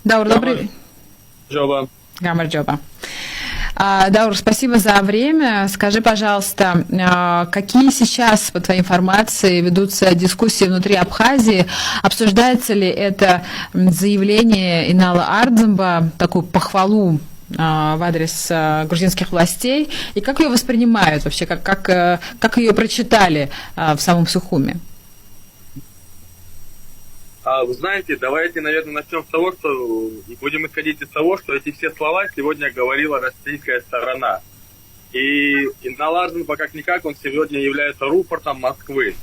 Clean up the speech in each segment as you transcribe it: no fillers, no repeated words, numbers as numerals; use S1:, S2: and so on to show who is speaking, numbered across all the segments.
S1: Даур, добрый...
S2: Джоба.
S1: Гамарджоба. Даур, спасибо за время. Скажи, пожалуйста, какие сейчас, по твоей информации, ведутся дискуссии внутри Абхазии? Обсуждается ли это заявление Инала Ардземба, такую похвалу в адрес грузинских властей? И как ее воспринимают вообще? Как ее прочитали в самом Сухуме?
S2: Вы знаете, давайте, наверное, начнем с того, что и будем исходить из того, что эти все слова сегодня говорила российская сторона. И Инал Ардземба, как-никак, он сегодня является рупортом Москвы.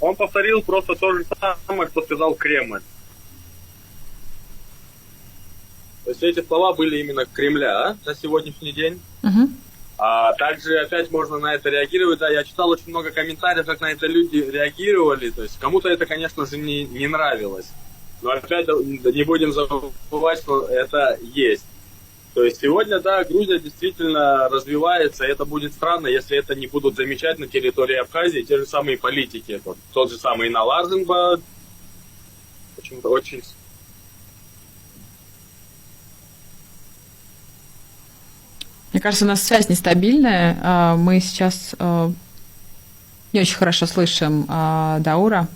S2: Он повторил просто то же самое, что сказал Кремль. То есть эти слова были именно Кремля на сегодняшний день.
S1: Угу.
S2: А также опять можно на это реагировать. Да, я читал очень много комментариев, как на это люди реагировали. То есть кому-то это, конечно же, не нравилось. Но опять не будем забывать, что это есть. То есть сегодня, да, Грузия действительно развивается. И это будет странно, если это не будут замечать на территории Абхазии те же самые политики. Тот же самый Инал Ардземба. Почему-то очень...
S1: Мне кажется, у нас связь нестабильная. Мы сейчас не очень хорошо слышим Даура.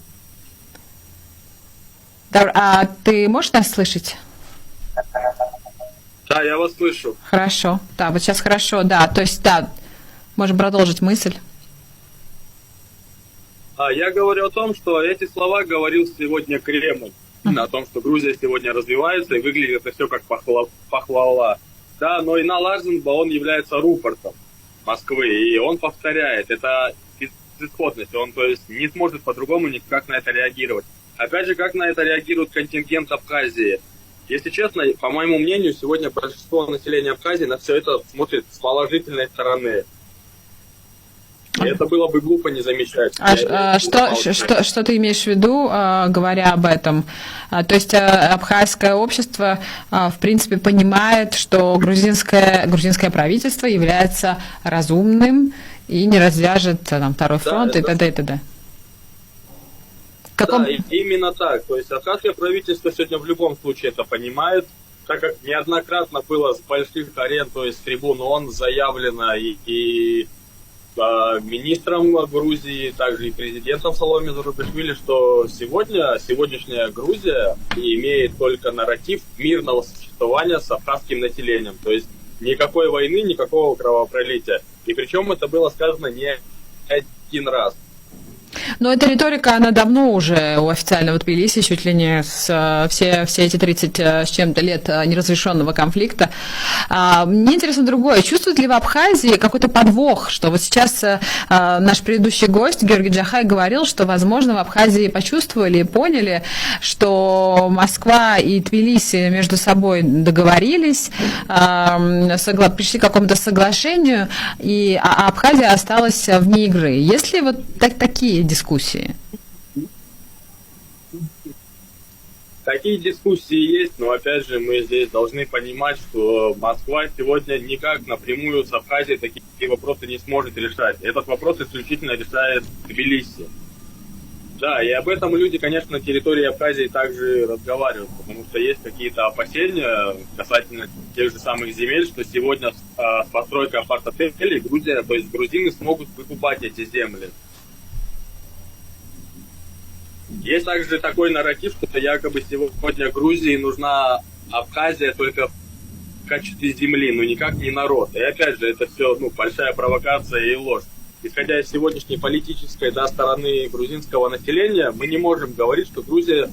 S1: Даур, а ты можешь нас слышать?
S2: Да, я вас слышу.
S1: Хорошо. Да, вот сейчас хорошо, да. То есть, да, можем продолжить мысль.
S2: Я говорю о том, что эти слова говорил сегодня Кремль. О том, что Грузия сегодня развивается и выглядит это все как похвала. Да, но Инал Ардземба, он является рупортом Москвы, и он повторяет, это безысходность, он, то есть, не сможет по-другому никак на это реагировать. Опять же, как на это реагирует контингент Абхазии? Если честно, по моему мнению, сегодня большинство населения Абхазии на все это смотрит с положительной стороны. И это было бы глупо не замечать.
S1: Что ты имеешь в виду, говоря об этом? То есть абхазское общество, в принципе, понимает, что грузинское правительство является разумным и не развяжет там второй фронт, и т.д. и т.д.
S2: Да, именно так. То есть абхазское правительство сегодня в любом случае это понимает, так как неоднократно было с больших арен, то есть с трибун ООН заявлено и министром Грузии, также и президентом Саломе Зурабишвили, что сегодняшняя Грузия имеет только нарратив мирного существования с абхазским населением. То есть никакой войны, никакого кровопролития. И причем это было сказано не один раз.
S1: Но эта риторика, она давно уже у официального Тбилиси, чуть ли не все эти 30 с чем-то лет неразрешенного конфликта. Мне интересно другое. Чувствует ли в Абхазии какой-то подвох, что вот сейчас наш предыдущий гость Георгий Джахай говорил, что, возможно, в Абхазии почувствовали и поняли, что Москва и Тбилиси между собой договорились, пришли к какому-то соглашению, и Абхазия осталась вне игры. Есть ли вот такие дискуссии?
S2: Такие дискуссии есть, но опять же мы здесь должны понимать, что Москва сегодня никак напрямую с Абхазией такие вопросы не сможет решать. Этот вопрос исключительно решает Тбилиси. Да, и об этом люди, конечно, на территории Абхазии также разговаривают, потому что есть какие-то опасения касательно тех же самых земель, что сегодня с постройкой апарт-отелей Грузия, то есть грузины смогут выкупать эти земли. Есть также такой нарратив, что якобы сегодня Грузии нужна Абхазия только в качестве земли, но никак не народ. И опять же, это все большая провокация и ложь. Исходя из сегодняшней политической стороны грузинского населения, мы не можем говорить, что Грузия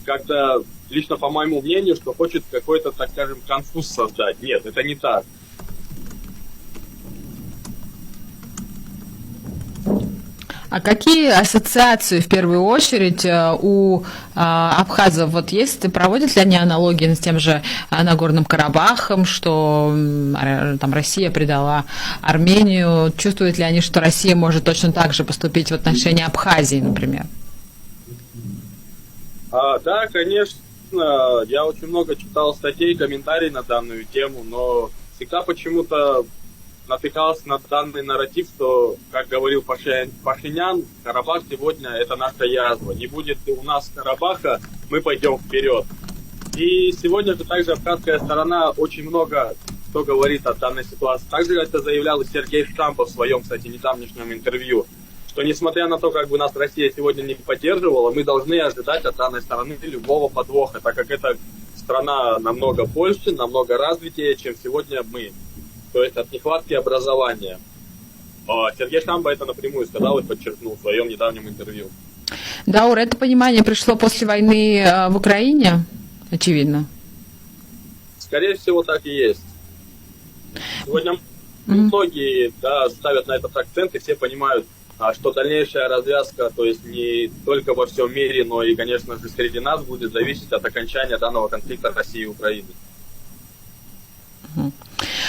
S2: как-то, лично по моему мнению, что хочет какой-то, так скажем, конфуз создать. Нет, это не так.
S1: А какие ассоциации в первую очередь у абхазов вот есть? Проводят ли они аналогии с тем же Нагорным Карабахом, что там Россия предала Армению? Чувствуют ли они, что Россия может точно так же поступить в отношении Абхазии, например?
S2: Да, конечно. Я очень много читал статей, комментариев на данную тему, но всегда почему-то натыкался на данный нарратив, что, как говорил Пашинян, Карабах сегодня это наша язва. Не будет у нас Карабаха, мы пойдем вперед. И сегодня же также абхазская сторона очень много что говорит о данной ситуации. Также это заявлял и Сергей Штампов в своем, кстати, недавнешнем интервью, что несмотря на то, как бы нас Россия сегодня не поддерживала, мы должны ожидать от данной стороны любого подвоха, так как эта страна намного больше, намного развитее, чем сегодня мы. То есть от нехватки образования. Сергей Штампов это напрямую сказал и подчеркнул в своем недавнем интервью.
S1: Даур, это понимание пришло после войны в Украине, очевидно.
S2: Скорее всего, так и есть. Сегодня многие ставят на этот акцент, и все понимают, что дальнейшая развязка, то есть не только во всем мире, но и, конечно же, среди нас будет зависеть от окончания данного конфликта России и Украины.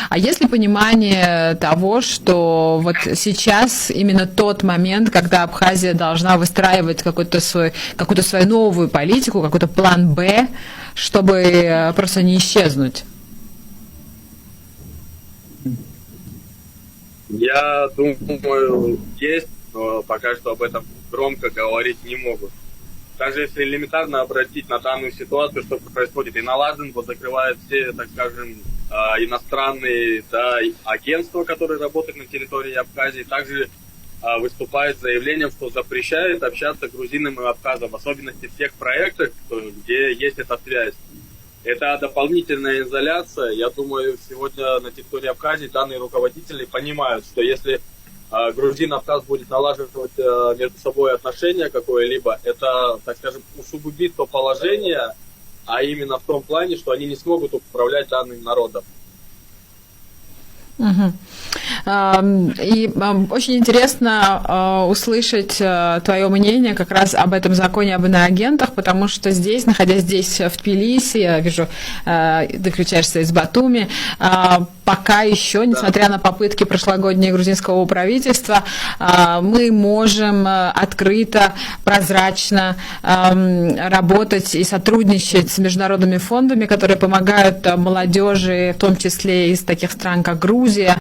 S1: А есть ли понимание того, что вот сейчас именно тот момент, когда Абхазия должна выстраивать какую-то свою новую политику, какой-то план «Б», чтобы просто не исчезнуть?
S2: Я думаю, есть, но пока что об этом громко говорить не могут. Даже если элементарно обратить на данную ситуацию, что происходит, и Налаженко закрывает все, так скажем, иностранные агентства, которые работают на территории Абхазии, также выступает с заявлением, что запрещает общаться грузинам и абхазам, в особенности в тех проектах, где есть эта связь. Это дополнительная изоляция. Я думаю, сегодня на территории Абхазии данные руководители понимают, что если грузин и абхаз будет налаживать между собой отношения какое-либо, это, так скажем, усугубит то положение, а именно в том плане, что они не смогут управлять данным народом.
S1: Угу. И очень интересно услышать твое мнение как раз об этом законе об иноагентах, потому что здесь, находясь здесь в Тбилиси, я вижу, ты включаешься из Батуми, пока еще, несмотря на попытки прошлогодние грузинского правительства, мы можем открыто, прозрачно работать и сотрудничать с международными фондами, которые помогают молодежи, в том числе из таких стран, как Грузия,